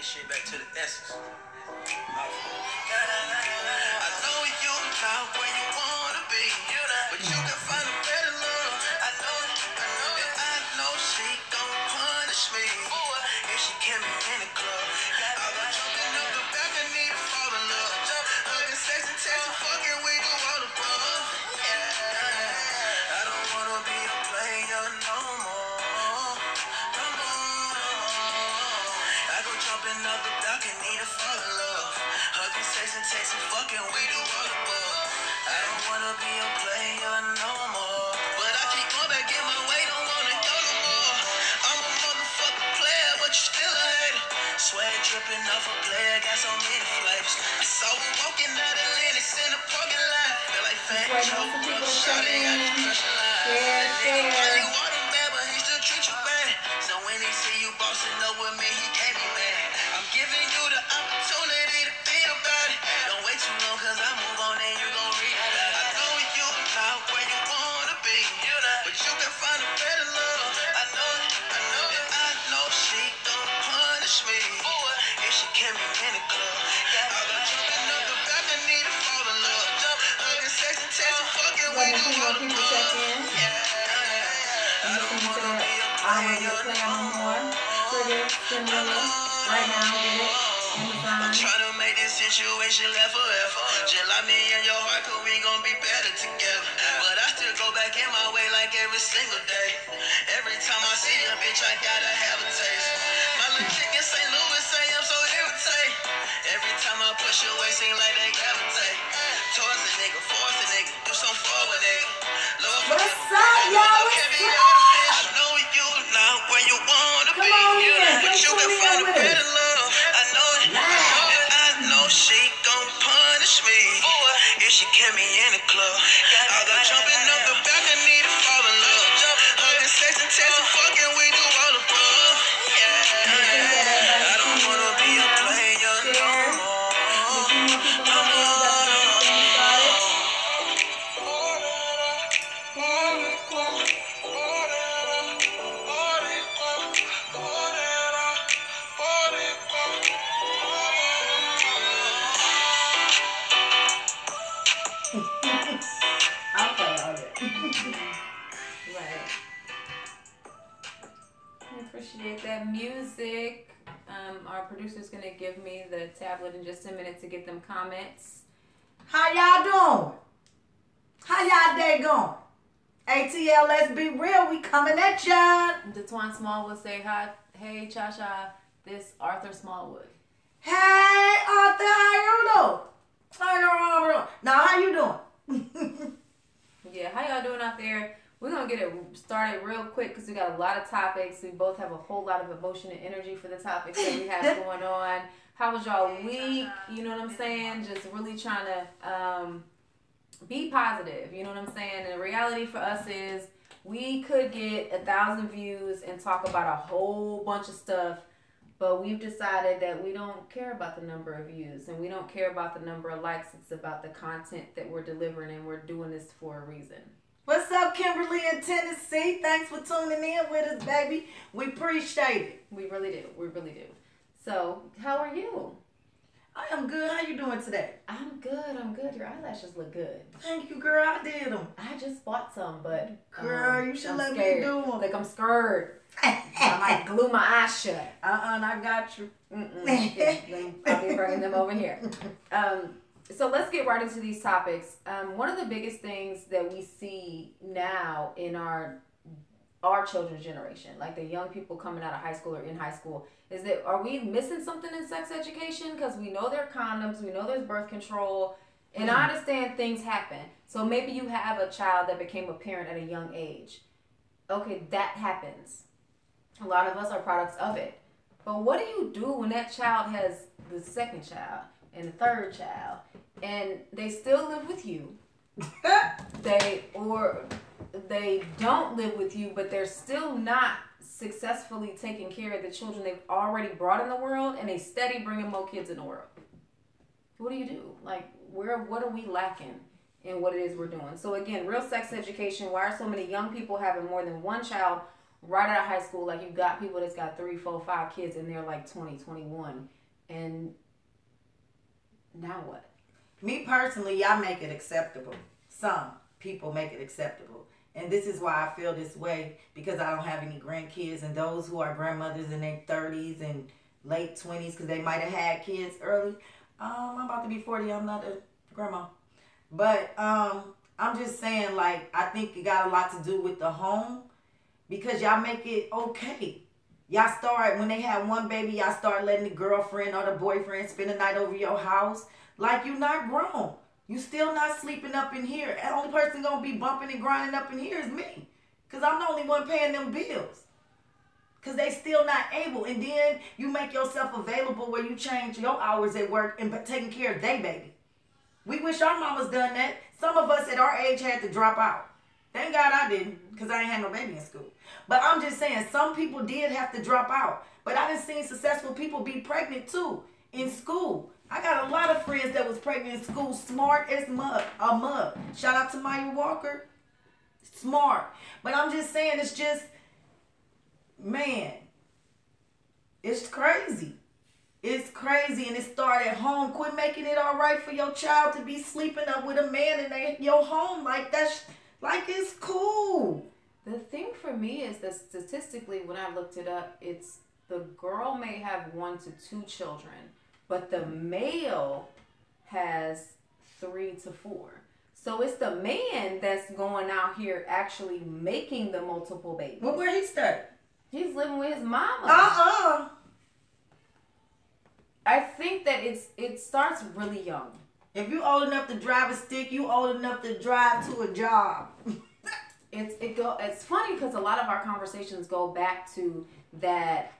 this shit back to the essence. I know you not where you wanna be, but you can find a better love. I know it, and I know she gon' punish me if she can't be in the club. I was jumping up the balcony to fall in love, hugging, sex and text and fucking we do all above. I don't wanna be a player no more, no more. I go jumping up the balcony to fall in love, hugging, sex and text and fucking we do all above. I don't wanna be a player no more, but I keep going back in my way, don't wanna go no more. I'm a motherfucking player, but you still a hater. Swag dripping off a player, got so many flavors. I saw her walking out of Lennox in the parking lot. Feel like fat choke, brother, shawty got this crushing line. Nigga, you want him bad, but he still treat you bad. So when he see you bossing up with me, he can't be mad. I'm giving you the opportunity to think about it. Don't wait too long, cause I move on and you gon' read it. I know you not where you wanna be, but you can find a better love. I know it, and I know she gon' punish me if she can't be in the club. I was jumping up the balcony to fall in love, hugging, sex and text and fucking we do all the above. I don't wanna be a player no more. Trigga, right now, get it. I'm tryna make this situation last forever. Just like me and your heart, cause we gon' be better together. But I still go back in my way like every single day. Every time I see a bitch, I gotta have a taste. My little chick in St. Louis say I'm so irritated. Every time I push away, seem like they gravitate. Towards the nigga, force the nigga, do some forward nigga. Lord, What's up, y'all? I know you not where you wanna be, but you can find a better love. I know it, and I know she gon' punish me if she can't be in the club. I got jumping up the balcony to fall in love, hugging, sex and text and fucking we do all above. I don't wanna be a player no more, no more. I'll play all of it. Right. I appreciate that music. Our producer's gonna give me the tablet in just a minute to get them comments. How y'all doing? How y'all day going? ATL Let's Be Real, we coming at ya. DeTwan Smallwood say hi. Hey, Cha-Cha, this Arthur Smallwood. Hey, Arthur, how you doing? How y'all doing? Now, how you doing? Yeah, how y'all doing out there? We're going to get it started real quick because we got a lot of topics. We both have a whole lot of emotion and energy for the topics that we have going on. How was y'all week? You know what I'm saying? Just really trying to be positive. You know what I'm saying? And the reality for us is we could get 1,000 views and talk about a whole bunch of stuff, but we've decided that we don't care about the number of views and we don't care about the number of likes. It's about the content that we're delivering, and we're doing this for a reason. What's up, Kimberly in Tennessee? Thanks for tuning in with us, baby. We appreciate it. We really do. We really do. So, how are you? I am good. How you doing today? I'm good. I'm good. Your eyelashes look good. Thank you, girl. I did them. I just bought some, but girl, you should I'm let scared. me do them. Like I'm scared. I might glue my eyes shut. I got you. I'll be bringing them over here. So let's get right into these topics. One of the biggest things that we see now in our children's generation, like the young people coming out of high school or in high school, is that are we missing something in sex education? Because we know there are condoms, we know there's birth control, and I understand things happen. So maybe you have a child that became a parent at a young age. Okay, that happens. A lot of us are products of it. But what do you do when that child has the second child and the third child, and they still live with you? They don't live with you, but they're still not successfully taking care of the children they've already brought in the world, and they steady bringing more kids in the world. What do you do? Like, what are we lacking in what it is we're doing? So again, real sex education. Why are so many young people having more than one child right out of high school, like you got people that's got 3, 4, 5 kids and they're like 20, 21. And now what? Me personally, y'all make it acceptable. Some people make it acceptable. And this is why I feel this way, because I don't have any grandkids, and those who are grandmothers in their 30s and late 20s, because they might have had kids early. I'm about to be 40. I'm not a grandma. But I'm just saying, like, I think it got a lot to do with the home, because y'all make it okay. Y'all start, when they have one baby, y'all start letting the girlfriend or the boyfriend spend the night over your house. Like, you not grown. You still not sleeping up in here. The only person going to be bumping and grinding up in here is me. Because I'm the only one paying them bills. Because they still not able. And then you make yourself available where you change your hours at work and taking care of their baby. We wish our mamas done that. Some of us at our age had to drop out. Thank God I didn't, because I ain't had no baby in school. But I'm just saying, some people did have to drop out. But I done seen successful people be pregnant too in school. I got a lot of friends that was pregnant in school, smart as a mug. Shout out to Maya Walker. Smart. But I'm just saying, it's just, man, it's crazy. It's crazy, and it started at home. Quit making it all right for your child to be sleeping up with a man in your home like that's like it's cool. The thing for me is that statistically, when I looked it up, it's the girl may have 1 to 2 children, but the male has 3 to 4. So it's the man that's going out here actually making the multiple babies. Well, where he start? He's living with his mama. I think that it starts really young. If you old enough to drive a stick, you old enough to drive to a job. It's funny because a lot of our conversations go back to that.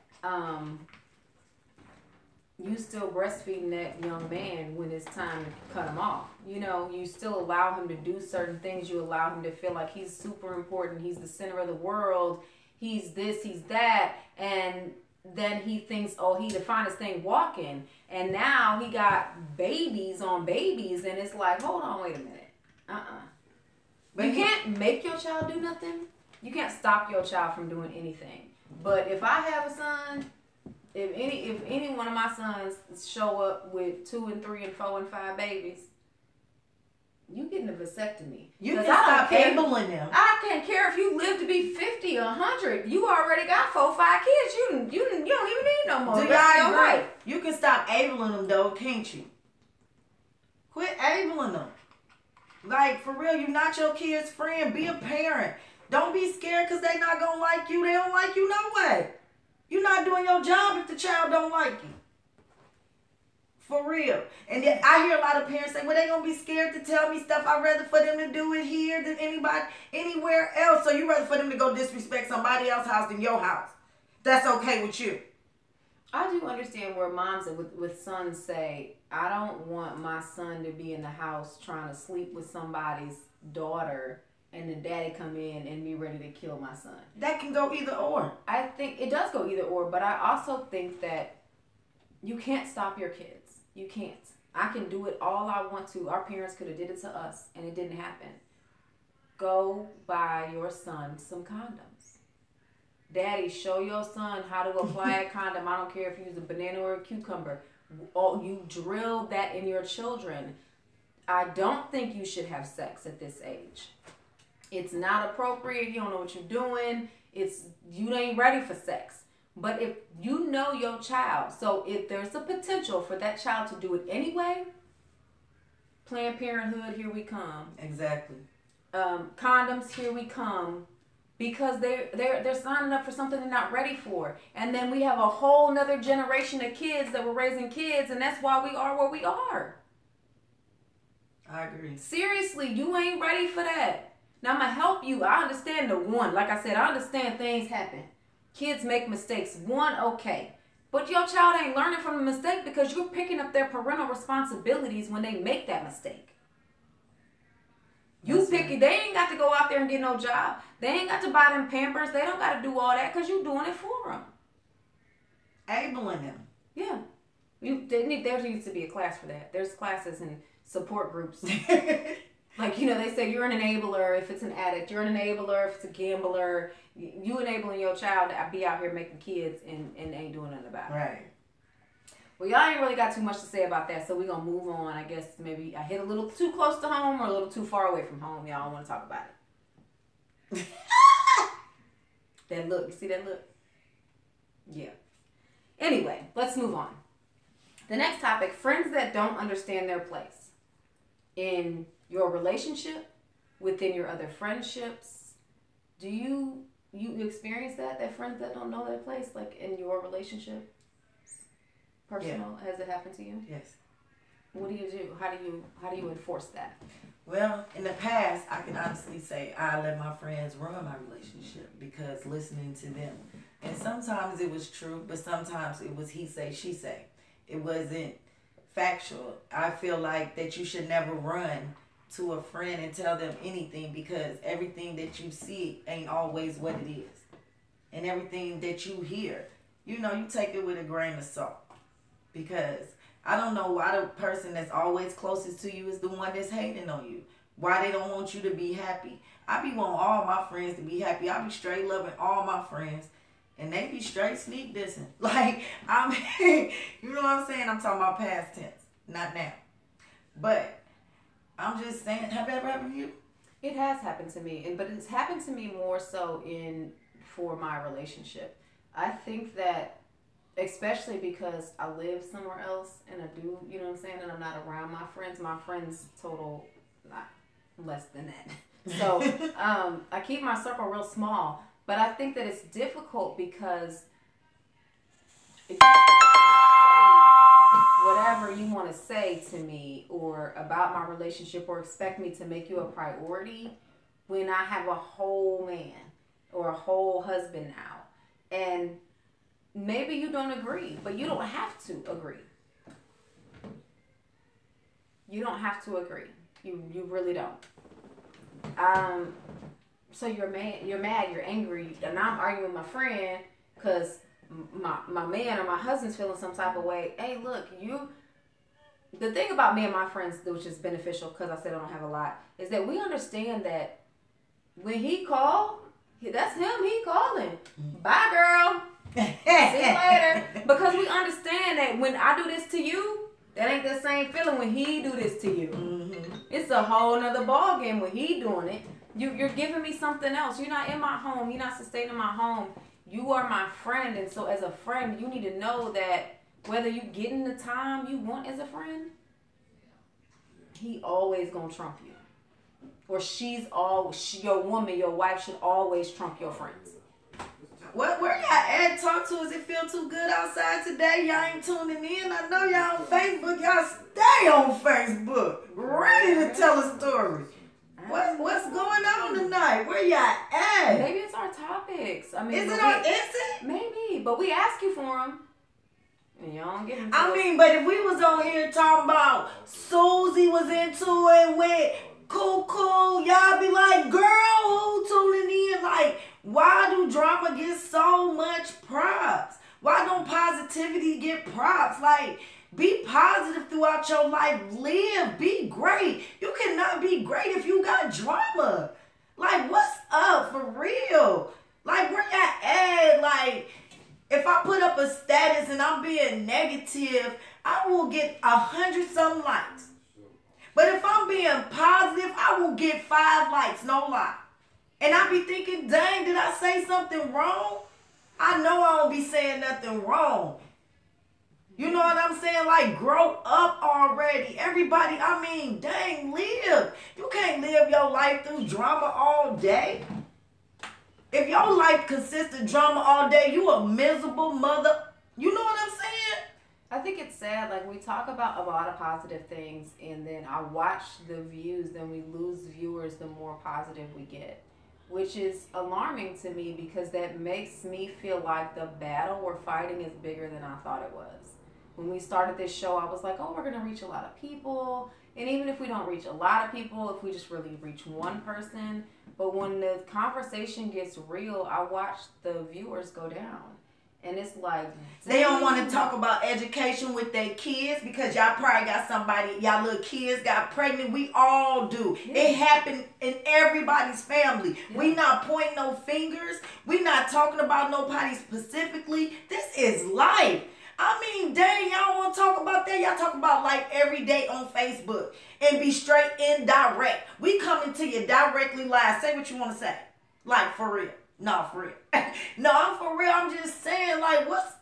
You still breastfeeding that young man when it's time to cut him off. You know, you still allow him to do certain things. You allow him to feel like he's super important. He's the center of the world. He's this, he's that. And then he thinks, oh, he the finest thing walking. And now he got babies on babies. And it's like, hold on, wait a minute. But you can't make your child do nothing. You can't stop your child from doing anything. But if I have a son, if any one of my sons show up with 2 and 3 and 4 and 5 babies, you getting a vasectomy. You can stop enabling them. I can't care if you live to be 50 or 100. You already got 4 or 5 kids. You don't even need no more. Do y'all agree? You can stop enabling them though, can't you? Quit enabling them. Like, for real, you're not your kid's friend. Be a parent. Don't be scared because they not going to like you. They don't like you no way. You're not doing your job if the child don't like you. For real. And then I hear a lot of parents say, well, they going to be scared to tell me stuff. I'd rather for them to do it here than anywhere else. So you rather for them to go disrespect somebody else's house than your house. That's okay with you. I do understand where moms with sons say, I don't want my son to be in the house trying to sleep with somebody's daughter and the daddy come in and be ready to kill my son. That can go either or. I think it does go either or, but I also think that you can't stop your kids. You can't. I can do it all I want to. Our parents could have did it to us and it didn't happen. Go buy your son some condoms. Daddy, show your son how to apply a condom. I don't care if you use a banana or a cucumber. Oh, you drill that in your children. I don't think you should have sex at this age. It's not appropriate. You don't know what you're doing. You ain't ready for sex. But if you know your child, so if there's a potential for that child to do it anyway, Planned Parenthood, here we come. Exactly. Condoms, here we come. Because they're signing up for something they're not ready for. And then we have a whole nother generation of kids that were raising kids, and that's why we are where we are. I agree. Seriously, you ain't ready for that. Now I'm gonna help you. I understand like I said, I understand things happen. Kids make mistakes. Okay. But your child ain't learning from the mistake because you're picking up their parental responsibilities when they make that mistake. They ain't got to go out there and get no job. They ain't got to buy them Pampers. They don't got to do all that because you're doing it for them. Enabling them. Yeah. There needs to be a class for that. There's classes and support groups. Like, they say you're an enabler if it's an addict. You're an enabler if it's a gambler. You enabling your child to be out here making kids and ain't doing nothing about it. Right. Well, y'all ain't really got too much to say about that, so we're going to move on. I guess maybe I hit a little too close to home or a little too far away from home. Y'all don't want to talk about it. That look. You see that look? Yeah. Anyway, let's move on. The next topic, friends that don't understand their place in your relationship, within your other friendships. Do you experience that friends that don't know their place, like in your relationship? Personal, yeah. Has it happened to you? Yes. What do you do? How do you enforce that? Well, in the past, I can honestly say I let my friends run my relationship because listening to them. And sometimes it was true, but sometimes it was he say, she say. It wasn't factual. I feel like that you should never run to a friend and tell them anything because everything that you see ain't always what it is. And everything that you hear, you take it with a grain of salt. Because I don't know why the person that's always closest to you is the one that's hating on you. Why they don't want you to be happy. I be wanting all my friends to be happy. I be straight loving all my friends. And they be straight sneak dissing. Like, you know what I'm saying? I'm talking about past tense. Not now. But I'm just saying, have it ever happened to you? It has happened to me. But it's happened to me more so for my relationship. I think that, especially because I live somewhere else and I do, you know what I'm saying, and I'm not around my friends total not less than that. So I keep my circle real small, but I think that it's difficult because if you whatever you want to say to me or about my relationship or expect me to make you a priority when I have a whole man or a whole husband now, and maybe you don't agree, but you don't have to agree. You don't have to agree. You really don't. So you're mad, you're angry, and I'm arguing with my friend because my man or my husband's feeling some type of way. Hey, look, the thing about me and my friends, which is beneficial because I said I don't have a lot, is that we understand that when he called, that's him, he calling. Bye, girl. See you later. Because we understand that when I do this to you, that ain't the same feeling when he do this to you. Mm-hmm. It's a whole nother ball game when he doing it. You're giving me something else. You're not in my home. You're not sustaining my home. You are my friend. And so as a friend, you need to know that whether you getting the time you want as a friend, he always gonna trump you. Or your woman, your wife should always trump your friends. Where y'all at? Talk to us. It feel too good outside today. Y'all ain't tuning in. I know y'all on Facebook. Y'all stay on Facebook. Ready to tell a story. What's going on tonight? Where y'all at? Maybe it's our topics. I mean, is it? Maybe, but we ask you for them. And y'all don't get into it. But if we was on here talking about Susie was into it with cool, y'all be like, girl, who tuning in? Like, why do drama get so much props? Why don't positivity get props? Like, be positive throughout your life. Live. Be great. You cannot be great if you got drama. Like, what's up for real? Like, where y'all at? Like, if I put up a status and I'm being negative, I will get 100-something likes. But if I'm being positive, I will get 5 likes, no lie. And I be thinking, dang, did I say something wrong? I know I don't be saying nothing wrong. You know what I'm saying? Like, grow up already. Everybody, dang, live. You can't live your life through drama all day. If your life consists of drama all day, you a miserable mother. You know what I'm saying? I think it's sad. Like, we talk about a lot of positive things, and then I watch the views, then we lose viewers the more positive we get, which is alarming to me because that makes me feel like the battle we're fighting is bigger than I thought it was. When we started this show, I was like, oh, we're going to reach a lot of people. And even if we don't reach a lot of people, if we just really reach one person. But when the conversation gets real, I watch the viewers go down. And it's like, they don't want to talk about education with their kids because y'all probably got somebody, y'all little kids got pregnant. We all do. Yeah. It happened in everybody's family. Yeah. We not pointing no fingers. We not talking about nobody specifically. This is life. I mean, dang, y'all want to talk about that? Y'all talk about life every day on Facebook and be straight indirect. We coming to you directly live. Say what you want to say. Like, for real. No, for real. No, I'm for real. I'm just saying, like, what's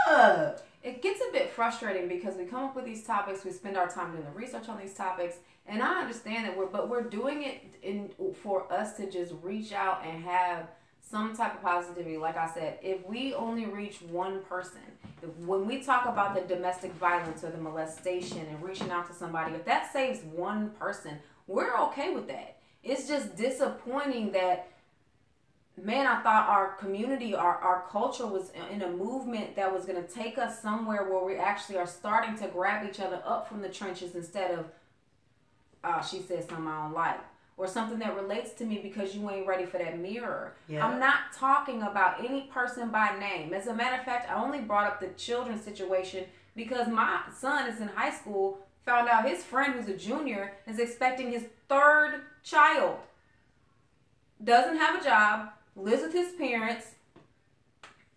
up? It gets a bit frustrating because we come up with these topics, we spend our time doing the research on these topics, and I understand that we're doing it for us to just reach out and have some type of positivity. Like I said, if we only reach one person, when we talk about the domestic violence or the molestation and reaching out to somebody, if that saves one person, we're okay with that. It's just disappointing that, man, I thought our community, our culture was in a movement that was going to take us somewhere where we actually are starting to grab each other up from the trenches instead of, she said something I don't like, or something that relates to me because you ain't ready for that mirror. Yeah. I'm not talking about any person by name. As a matter of fact, I only brought up the children's situation because my son is in high school, found out his friend who's a junior is expecting his 3rd child. Doesn't have a job, lives with his parents.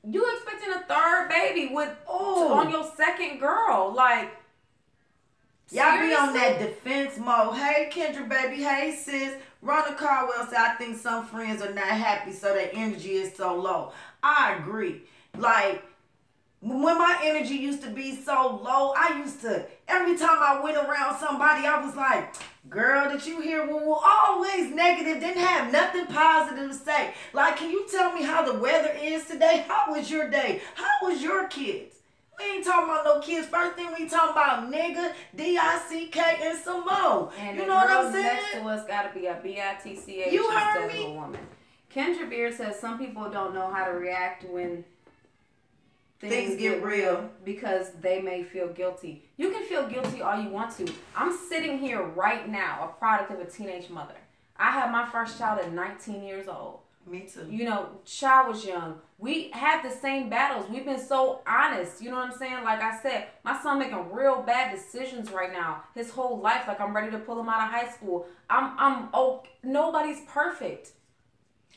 You expecting a 3rd baby on your 2nd girl? Like, y'all be on that defense mode. Hey, Kendra, baby. Hey, sis. Rhonda Caldwell said, I think some friends are not happy, so their energy is so low. I agree. Like, when my energy used to be so low, I used to, every time I went around somebody, I was like, girl, did you hear? Well, always negative, didn't have nothing positive to say. Like, can you tell me how the weather is today? How was your day? How was your kids? We ain't talking about no kids. First thing we talking about nigga, D-I-C-K, and some more. And you know what I'm saying? Next to us got to be a B-I-T-C-H you instead heard me? of a woman. Kendra Beard says some people don't know how to react when things get real because they may feel guilty. You can feel guilty all you want to. I'm sitting here right now, a product of a teenage mother. I had my first child at 19 years old. Me too. You know, child was young. We had the same battles. We've been so honest. You know what I'm saying? Like I said, my son making real bad decisions right now. His whole life, like I'm ready to pull him out of high school. Nobody's perfect.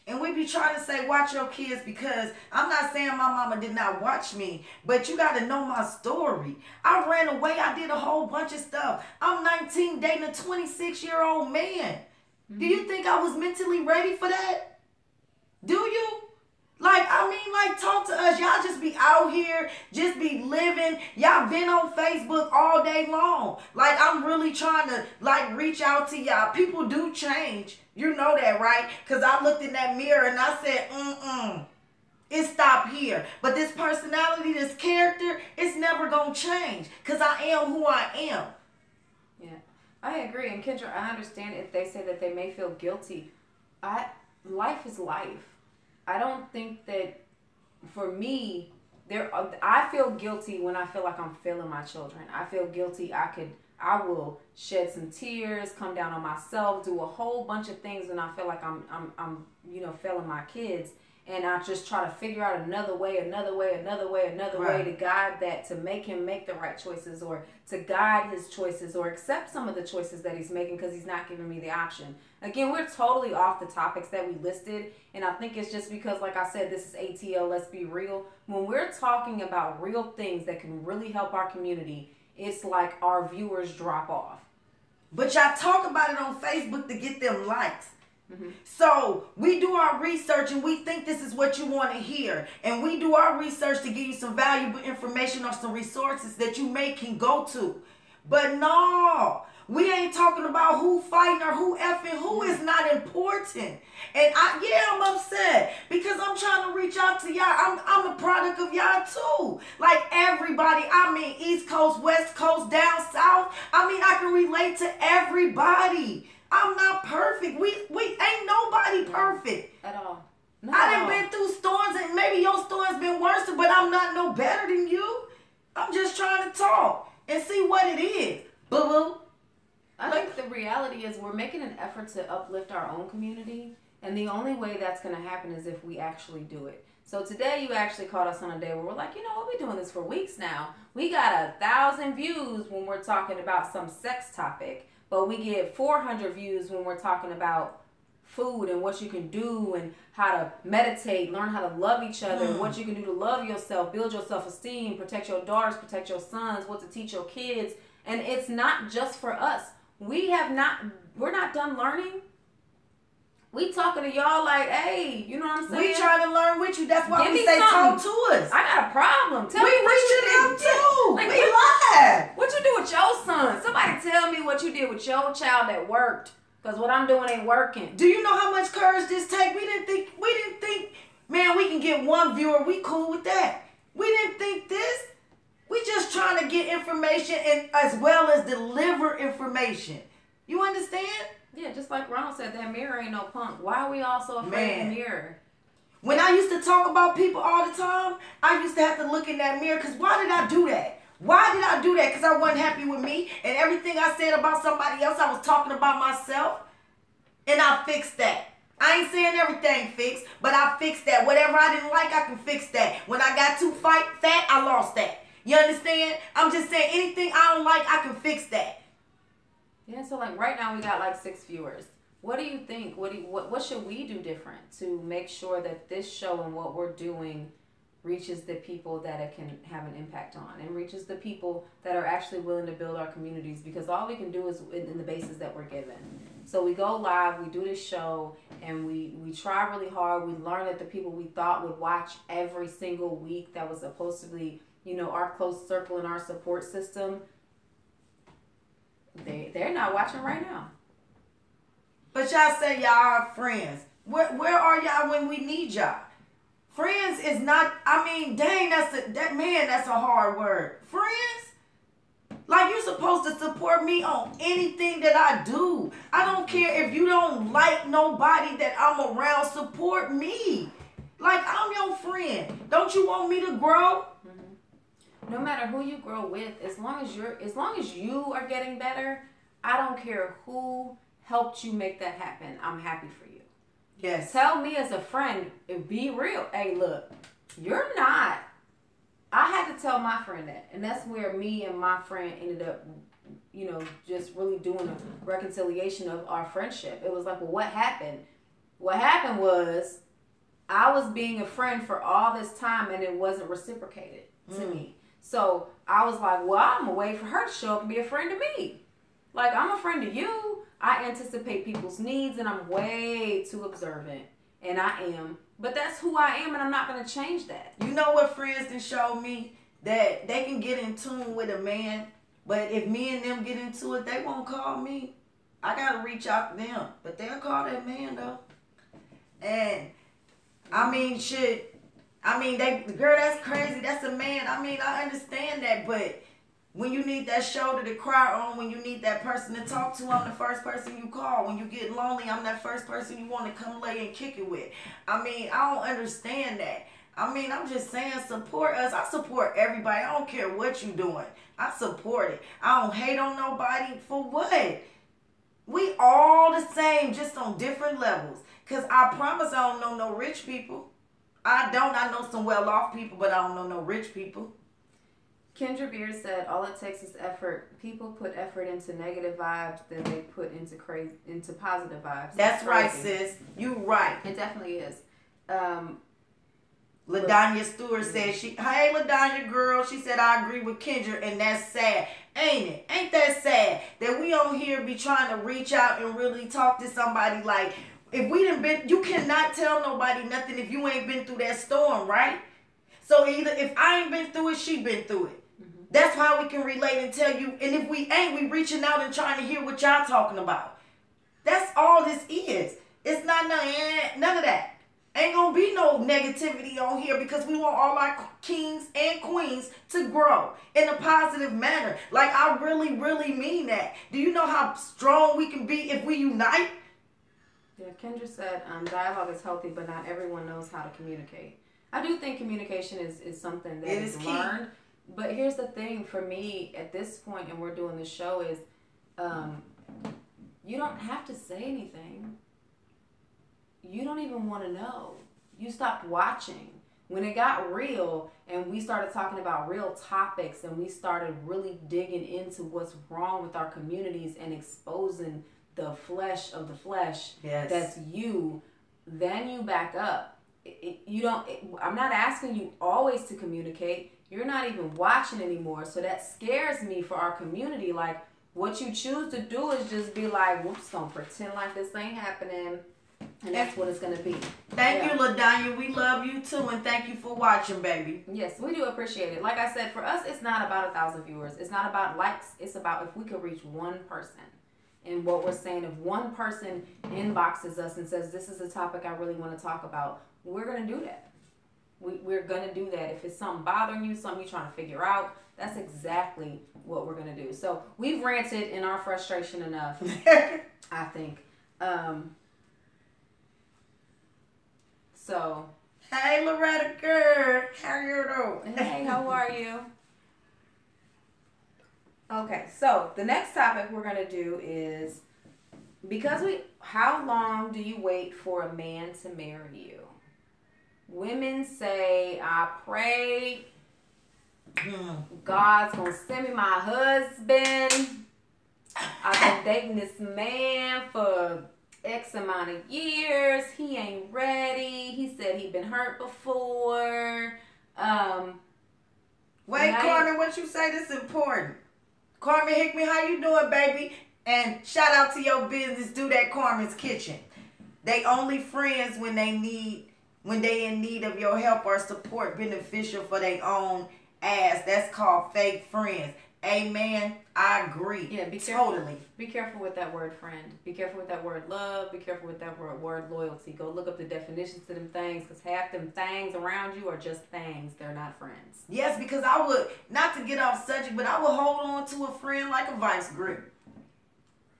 And we be trying to say, watch your kids, because I'm not saying my mama did not watch me, but you got to know my story. I ran away. I did a whole bunch of stuff. I'm 19 dating a 26-year-old man. Do you think I was mentally ready for that? Do you? Like, I mean, like, talk to us. Y'all just be out here, just be living. Y'all been on Facebook all day long. Like, I'm really trying to, like, reach out to y'all. People do change. You know that, right? Because I looked in that mirror and I said, it stopped here. But this personality, this character, it's never going to change because I am who I am. Yeah, I agree. And Kendra, I understand if they say that they may feel guilty. Life is life. I don't think that, for me, I feel guilty when I feel like I'm failing my children. I feel guilty. I will shed some tears, come down on myself, do a whole bunch of things when I feel like I'm failing my kids. And I just try to figure out another way to guide that, to make him make the right choices, or to guide his choices, or accept some of the choices that he's making because he's not giving me the option. Again, we're totally off the topics that we listed, and I think it's just because, like I said, this is ATL Let's Be Real. When we're talking about real things that can really help our community, it's like our viewers drop off. But y'all talk about it on Facebook to get them likes. Mm-hmm. So we do our research and we think this is what you want to hear, and we do our research to give you some valuable information or some resources that you can go to. But no, we ain't talking about who fighting or who effing. Who is not important. And I'm upset because I'm trying to reach out to y'all. I'm a product of y'all too. Like everybody, I mean, East Coast, West Coast, down South. I mean, I can relate to everybody. I'm not perfect. We ain't nobody perfect. At all. I done been through storms, and maybe your storm's been worse, but I'm not no better than you. I'm just trying to talk and see what it is. Boo-boo. I think the reality is we're making an effort to uplift our own community, and the only way that's going to happen is if we actually do it. So today you actually caught us on a day where we're like, you know what, we're doing this for weeks now. We got 1,000 views when we're talking about some sex topic, but we get 400 views when we're talking about food and what you can do and how to meditate, learn how to love each other, what you can do to love yourself, build your self-esteem, protect your daughters, protect your sons, what to teach your kids. And it's not just for us. We're not done learning. We talking to y'all like, hey, you know what I'm saying? We trying to learn with you. That's why Give we me say something. talk to us. I got a problem. Tell We me what you reaching out did. too. Like, We live. What you do with your son? Somebody tell me what you did with your child that worked. Because what I'm doing ain't working. Do you know how much courage this take? We didn't think, man, we can get one viewer. We cool with that. We didn't think this. We just trying to get information and as well as deliver information. You understand? Yeah, just like Ronald said, that mirror ain't no punk. Why are we all so afraid of the mirror? When I used to talk about people all the time, I used to have to look in that mirror because why did I do that? Why did I do that? Because I wasn't happy with me and everything I said about somebody else, I was talking about myself. And I fixed that. I ain't saying everything fixed, but I fixed that. Whatever I didn't like, I can fix that. When I got too fat, I lost that. You understand? I'm just saying anything I don't like, I can fix that. Yeah, so like right now we got like 6 viewers. What do you think? What should we do different to make sure that this show and what we're doing reaches the people that it can have an impact on and reaches the people that are actually willing to build our communities? Because all we can do is in the basis that we're given. So we go live, we do this show, and we try really hard. We learn that the people we thought would watch every single week that was supposed to be, you know, our close circle and our support system, they're not watching right now. But y'all say y'all are friends. Where are y'all when we need y'all? Friends is not, I mean, dang, that's a hard word. Friends? Like, you're supposed to support me on anything that I do. I don't care if you don't like nobody that I'm around, support me. Like, I'm your friend. Don't you want me to grow? No matter who you grow with, as long as you are getting better, I don't care who helped you make that happen. I'm happy for you. Yes. Tell me as a friend, be real. Hey, look, you're not. I had to tell my friend that. And that's where me and my friend ended up, you know, just really doing a reconciliation of our friendship. It was like, well, what happened? What happened was I was being a friend for all this time and it wasn't reciprocated to me. So I was like, well, I'm going to wait for her to show up and be a friend to me. Like, I'm a friend to you. I anticipate people's needs and I'm way too observant. And I am. But that's who I am and I'm not going to change that. You know what friends done showed me? That they can get in tune with a man. But if me and them get into it, they won't call me. I got to reach out to them. But they'll call that man, though. And, I mean, girl, that's crazy. That's a man. I mean, I understand that, but when you need that shoulder to cry on, when you need that person to talk to, I'm the first person you call. When you get lonely, I'm that first person you want to come lay and kick it with. I mean, I don't understand that. I mean, I'm just saying, support us. I support everybody. I don't care what you doing. I support it. I don't hate on nobody. For what? We all the same, just on different levels. Because I promise I don't know no rich people. I know some well-off people, but I don't know no rich people. Kendra Beard said, all it takes is effort. People put effort into negative vibes, then they put into positive vibes. That's right, sis. You right. It definitely is. LaDanya Stewart said, hey, LaDanya girl, she said, I agree with Kendra, and that's sad. Ain't it? Ain't that sad that we on here be trying to reach out and really talk to somebody like, if we done been, you cannot tell nobody nothing if you ain't been through that storm, right? So either if I ain't been through it, she been through it. Mm-hmm. That's how we can relate and tell you. And if we ain't, we reaching out and trying to hear what y'all talking about. That's all this is. It's not none of that. Ain't gonna be no negativity on here because we want all our kings and queens to grow in a positive manner. Like, I really, really mean that. Do you know how strong we can be if we unite? Yeah, Kendra said dialogue is healthy, but not everyone knows how to communicate. I do think communication is something that is learned. But here's the thing for me at this point, and we're doing this show, is you don't have to say anything. You don't even want to know. You stopped watching. when it got real and we started talking about real topics and we started really digging into what's wrong with our communities and exposing the flesh of the flesh, Yes. that's you, then you back up. I'm not asking you always to communicate. You're not even watching anymore. So that scares me for our community. Like, what you choose to do is just be like, we're just going to pretend like this ain't happening. And that's what it's going to be. Thank you, LaDanya. We love you too. And thank you for watching, baby. Yes, we do appreciate it. Like I said, for us, it's not about 1,000 viewers. It's not about likes. It's about if we could reach one person. And what we're saying, if one person inboxes us and says, this is a topic I really want to talk about, we're going to do that. We're going to do that. If it's something bothering you, something you're trying to figure out, that's exactly what we're going to do. So we've ranted in our frustration enough, I think. So. Hey, Loretta girl. How you doing? Hey, how are you? Okay, so the next topic we're going to do is, how long do you wait for a man to marry you? Women say, I pray God's going to send me my husband. I've been dating this man for X amount of years. He ain't ready. He said he'd been hurt before. Wait, Carmen, what you say this important? Carmen Hickman, how you doing, baby? And shout out to your business, Do That Carmen's Kitchen. They only friends when they in need of your help or support, beneficial for their own ass. That's called fake friends. Amen. I agree. Yeah, totally. Be careful with that word friend. Be careful with that word love. Be careful with that word loyalty. Go look up the definitions to them things, because half them things around you are just things. They're not friends. Yes, because I would, not to get off subject, but I would hold on to a friend like a vice grip.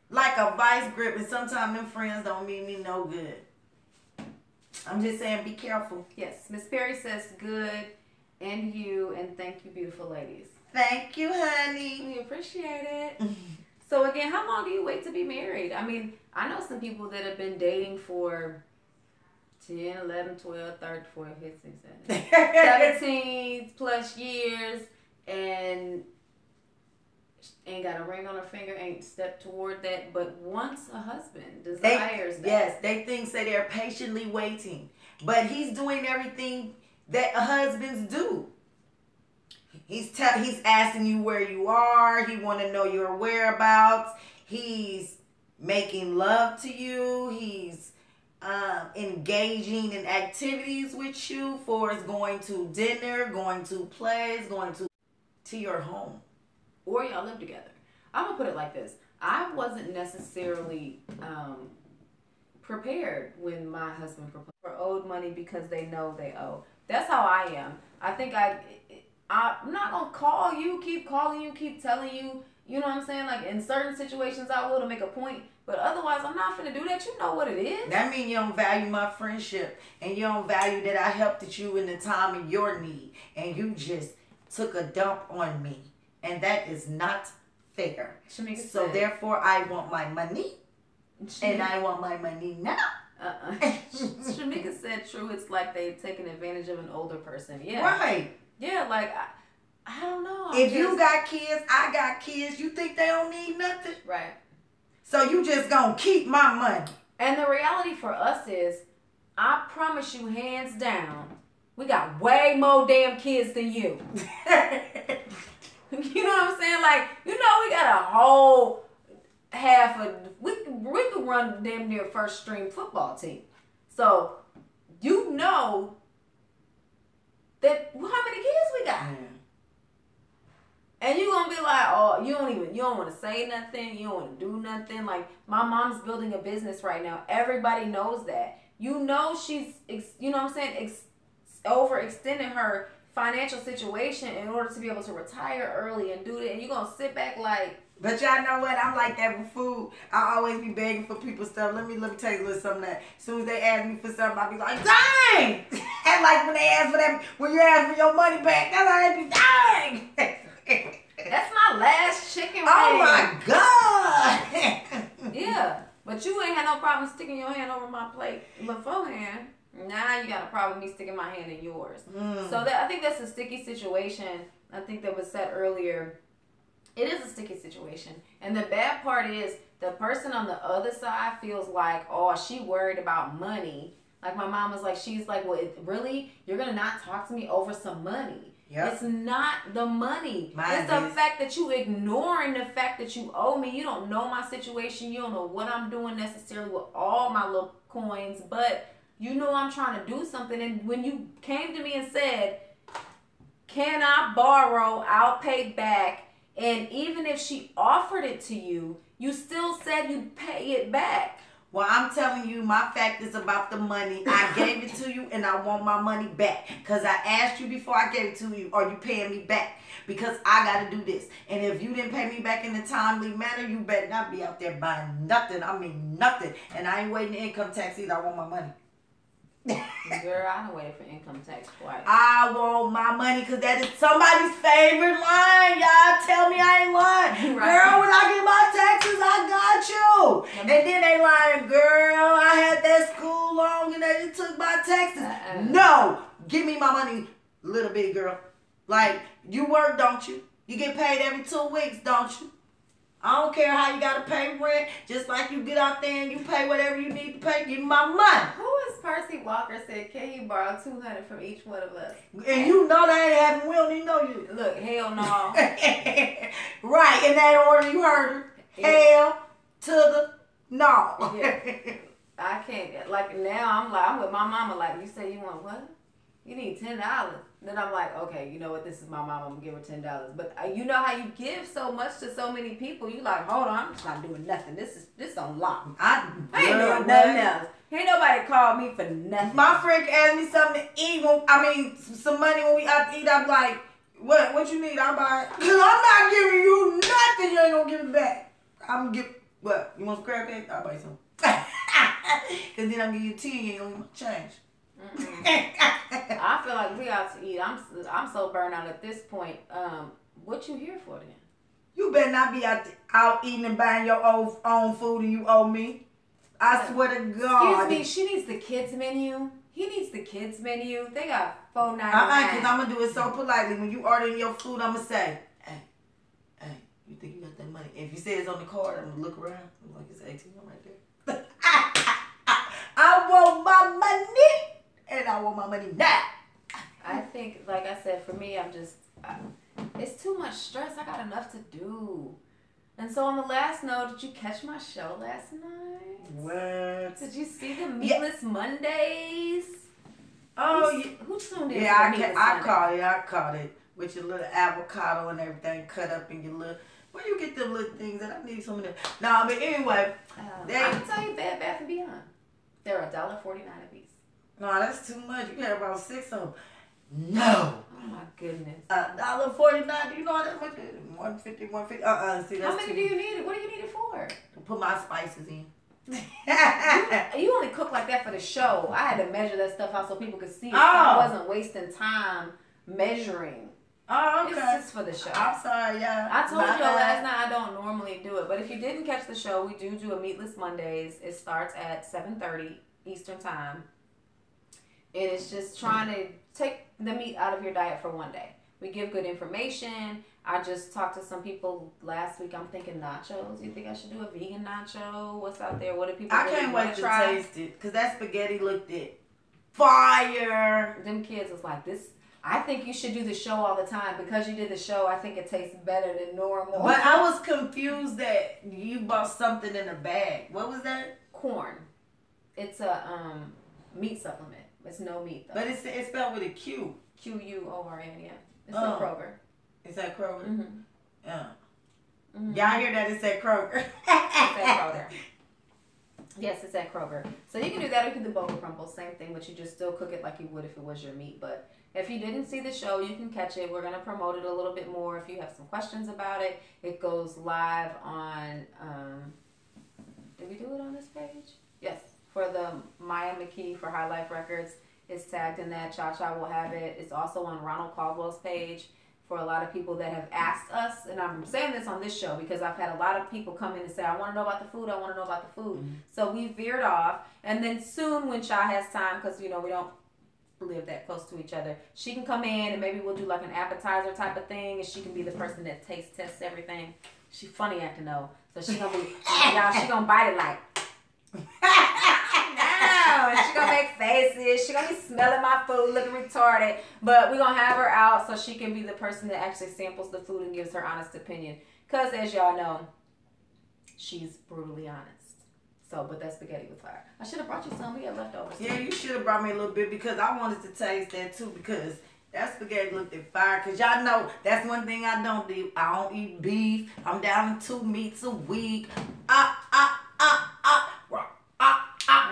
Like a vice grip, and sometimes them friends don't mean me no good. I'm just saying, be careful. Yes, Miss Perry says good, and you, and thank you, beautiful ladies. Thank you, honey. We appreciate it. So again, how long do you wait to be married? I mean, I know some people that have been dating for 10, 11, 12, 13, 14, 15, 16, 17 plus years, and ain't got a ring on her finger, ain't stepped toward that, but wants a husband, desires that. Yes, they say they're patiently waiting. But he's doing everything that husbands do. He's asking you where you are. He want to know your whereabouts. He's making love to you. He's engaging in activities with you, for it's going to dinner, going to plays, going to your home. Or y'all live together. I'm going to put it like this. I wasn't necessarily prepared when my husband proposed or owed money because they know they owe. That's how I am. I think I'm not going to call you, keep calling you, keep telling you. You know what I'm saying? Like, in certain situations, I will to make a point. But otherwise, I'm not finna do that. You know what it is. That means you don't value my friendship. And you don't value that I helped you in the time of your need. And you just took a dump on me. And that is not fair. So therefore, I want my money. And I want my money now. Shamika said true. It's like they've taken advantage of an older person. Yeah. Right. Yeah, like, I don't know. If you got kids, I got kids, you think they don't need nothing? Right. So you just gonna keep my money. And the reality for us is, I promise you, hands down, we got way more damn kids than you. You know what I'm saying? Like, you know, we got a whole we could run damn near first string football team. So, you know that how many kids we got. And you gonna be like, oh, you don't want to say nothing, you don't want to do nothing. Like, my mom's building a business right now. Everybody knows that. You know she's, you know what I'm saying, overextending her financial situation in order to be able to retire early and do that. And you gonna sit back like. But y'all know what? I'm like that with food. I always be begging for people's stuff. Let me tell you a little something. That as soon as they ask me for something, I be like, dang! And like when they ask for them, when you ask for your money back, that's how they be, dang! That's my last chicken wing. Oh my God! Yeah, but you ain't had no problem sticking your hand over my plate beforehand. now you got a problem with me sticking my hand in yours. So that I think that's a sticky situation. I think that was said earlier. It is a sticky situation. And the bad part is the person on the other side feels like, oh, she worried about money. Like my mom was like, she's like, well, really? You're going to not talk to me over some money? Yep. It's not the money. It's the fact that you ignoring the fact that you owe me. You don't know my situation. You don't know what I'm doing necessarily with all my little coins. But you know I'm trying to do something. And when you came to me and said, can I borrow? I'll pay back. And even if she offered it to you, you still said you'd pay it back. Well, I'm telling you, my fact is about the money. I gave it to you, and I want my money back. Because I asked you before I gave it to you, are you paying me back? Because I got to do this. And if you didn't pay me back in a timely manner, you better not be out there buying nothing. I mean, nothing. And I ain't waiting the income tax either. I want my money. Girl, I done waited for income tax twice. I want my money because that is somebody's favorite line. Y'all tell me I ain't lying. Right. Girl, when I get my taxes, I got you. And then they lying, girl, I had that school loan and they took my taxes. No, give me my money, little bit, girl. Like, you work, don't you? You get paid every 2 weeks, don't you? I don't care how you got to pay rent. Just like you get out there and you pay whatever you need to pay. Give me my money. Who is Percy Walker said, can you borrow $200 from each one of us? And you know that ain't happening. We don't even know you. Look, hell no. Right, in that order you heard her. Yeah. Hell to the no. Yeah. I can't. Like now I'm with my mama like, you say you want what? You need $10. Then I'm like, okay, you know what? This is my mom. I'm gonna give her $10. But you know how you give so much to so many people. You like, hold on, I'm just not doing nothing. This on lock. I ain't doing nothing else. Ain't nobody called me for nothing. My friend asked me something to eat. Some money when we out to eat. I'm like, what you need? I'll buy it. Cause I'm not giving you nothing. You ain't gonna give it back. I'm gonna give what? You want some crab cake? I'll buy you some. Cause then I'll give you 10. You ain't gonna give me change. I feel like we out to eat. I'm so burnt out at this point. What you here for then? You better not be out eating and buying your own food and you owe me. I swear to God. Excuse me, she needs the kids menu. He needs the kids menu. They got $4.99. Because I'm going to do it so politely. When you ordering your food, I'm going to say, hey, you think you got that money? If you say it's on the card, I'm going to look around. I'm like, it's ATM right there. I want my money. And I want my money now. I think, like I said, for me, it's too much stress. I got enough to do. And so on the last note, did you catch my show last night? What? Did you see the Meatless Mondays? Oh, who tuned in? Yeah, I caught it. With your little avocado and everything cut up in your little... Where you get them little things that I need some of them? No, but anyway. I can tell you Bed Bath & Beyond. They're $1.49 a piece. No, that's too much. You had about 6 of them. No. Oh my goodness. $1.49. Do you know how that much is? $1.50, $1.50. See, that's how many do you need it? What do you need it for? To put my spices in. you only cook like that for the show. I had to measure that stuff out so people could see it. So I wasn't wasting time measuring. Oh, okay. It's just for the show. I'm sorry, yeah. I told you last night I don't normally do it. But if you didn't catch the show, we do a Meatless Mondays. It starts at 7:30 Eastern Time. And it's just trying to take the meat out of your diet for one day. We give good information. I just talked to some people last week. I'm thinking nachos. You think I should do a vegan nacho? What's out there? What do people I can't wait to taste it. Because that spaghetti looked it fire. Them kids was like, this. I think you should do the show all the time. Because you did the show, I think it tastes better than normal. But I was confused that you bought something in a bag. What was that? Corn. It's a meat supplement. It's no meat though. But it's spelled with a Q. Q-U-O-R-N, yeah. It's at Kroger. It's at Kroger? Mm-hmm. Yeah. Mm-hmm. Y'all hear that? It's at Kroger. It's at Kroger. Yes, it's at Kroger. So you can do that or you can do boba crumbles. Same thing, but you just still cook it like you would if it was your meat. But if you didn't see the show, you can catch it. We're going to promote it a little bit more. If you have some questions about it, it goes live on, did we do it on this page? Yes. For the Maya McKee for High Life Records. It's tagged in that. Cha-Cha will have it. It's also on Ronald Caldwell's page for a lot of people that have asked us, and I'm saying this on this show because I've had a lot of people come in and say, I want to know about the food, I want to know about the food. Mm-hmm. So we veered off, and then soon when Shy has time, because, you know, we don't live that close to each other, she can come in and maybe we'll do like an appetizer type of thing, and she can be the person that tests everything. She funny acting though, so she gonna be, y'all, she gonna bite it like, no, and she gonna make faces. She gonna be smelling my food, looking retarded. But we gonna have her out so she can be the person that actually samples the food and gives her honest opinion. Cause as y'all know, she's brutally honest. So, but that spaghetti was fire. I should have brought you some. We had leftovers. Yeah, you should have brought me a little bit because I wanted to taste that too because that spaghetti looked at fire. Cause y'all know that's one thing I don't do. I don't eat beef. I'm down to 2 meats a week.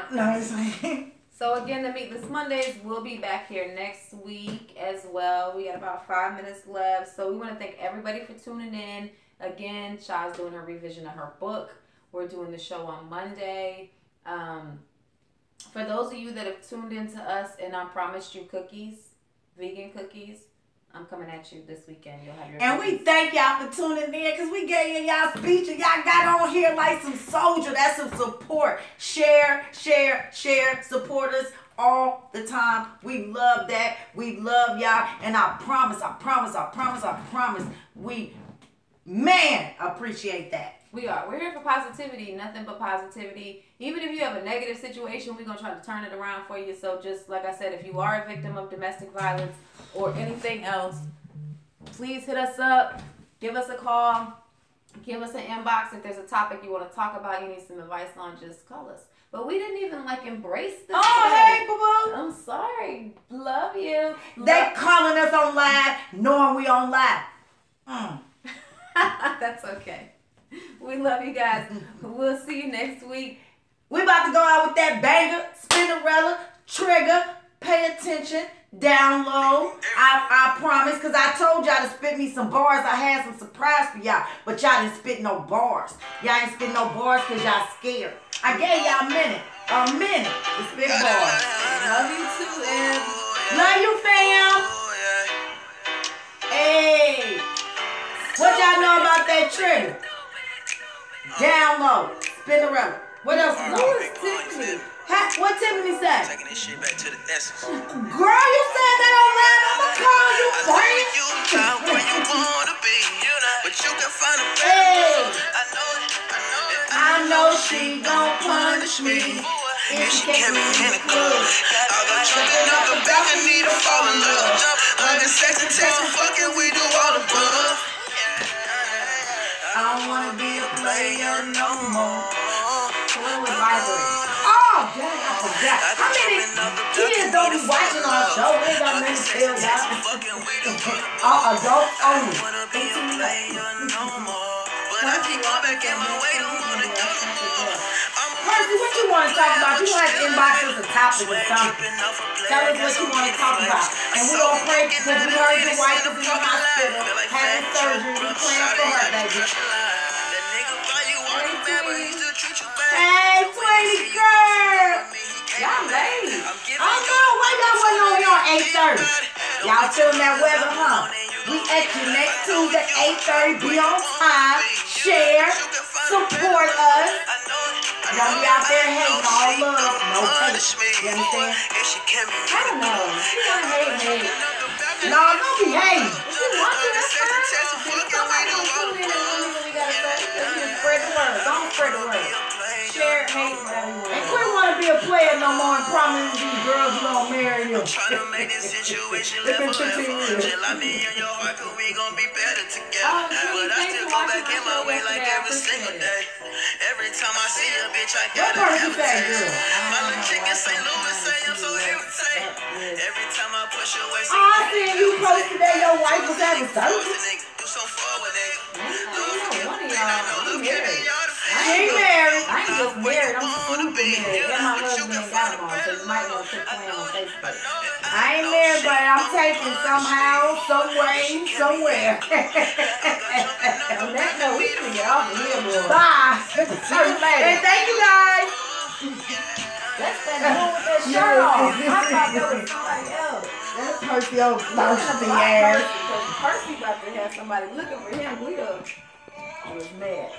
No, it's like... So again, the Meatless Mondays will be back here next week as well. We got about 5 minutes left. So we want to thank everybody for tuning in. Again, Shai's doing her revision of her book. We're doing the show on Monday. For those of you that have tuned in to us and I promised you cookies, vegan cookies, I'm coming at you this weekend. You'll have your and cookies. We thank y'all for tuning in because we gave y'all speech and y'all got on here like some soldier. That's some support. Share. Support us all the time. We love that. We love y'all. And I promise, we, man, appreciate that. We are. We're here for positivity, nothing but positivity. Even if you have a negative situation, we're going to try to turn it around for you. So just like I said, if you are a victim of domestic violence or anything else, please hit us up. Give us a call. Give us an inbox. If there's a topic you want to talk about, you need some advice on, just call us. But we didn't even embrace this. Oh, hey, boo-boo. I'm sorry. Love you. They calling us on live, knowing we on live. That's okay. We love you guys. We'll see you next week. We about to go out with that banger, Spinnerella, Trigga. Pay attention, download. I promise, because I told y'all to spit me some bars. I had some surprise for y'all, but y'all didn't spit no bars. Y'all ain't spit no bars because y'all scared. I gave y'all a minute to spit bars. Love you too, Em. Love you, fam. Hey, what y'all know about that Trigga? Download, Spinnerella. What else is on? Who is Tiffany? What Tiffany said? Taking this shit back to the essence. Girl, you said that online. I'ma call you friend. You try where you wanna be, but you can find a better Hey, I know she gon' punish me if she can't be in the club. I got drunk enough to back and need to fall in love. Under sex and text and fucking, we do all the above. I don't wanna be a player no more. oh, dang, I forgot. How many kids don't be watching our show? We ain't got nothing to tell y'all. All adults only. Percy, what you want to talk about? You want to inbox us a topic or something. Tell us what you want to talk about. And we gonna pray because we heard your wife is in the hospital, having surgery. We praying for her, baby. Hey, 20 girl. Y'all late. I don't know why y'all wasn't on here on 8:30. Y'all feeling that weather, huh? We at you next Tuesday, 8:30. Be on time. Share. Support us. Don't be out there hating all love. No hate. You understand? I don't know. She wanna hate. No, don't be hating. If you want to, that's fine. If somebody gonna tune in and believe what we gotta say, then you spread the word. Don't spread the word. Share, hate, whatever you want. And quit want to be a player no more and promise these girls you gonna marry them. Trying to make this situation live forever. Just like me and your heart, cause we gon' be better together. But I still go back in my way like every single day. Every time I see a bitch, I gotta have a taste. My little chick in St. Louis say I'm so irritated. Every time I push away, Oh, I seen you post today your wife was having surgery. do so forward, nigga. One of y'all, I'm married. She ain't married. I ain't just married, I'm super married. And my husband ain't got them on, so you might want to put playing on Facebook. I ain't married, but I'm taken somehow, some way, somewhere. On that note, we can get off of here, boy. Bye. See you later. And thank you guys. That's that dude with that shirt on. I thought that was somebody else. That Percy old thirsty Block ass. Percy, because Percy about to have somebody looking for him. Will was mad.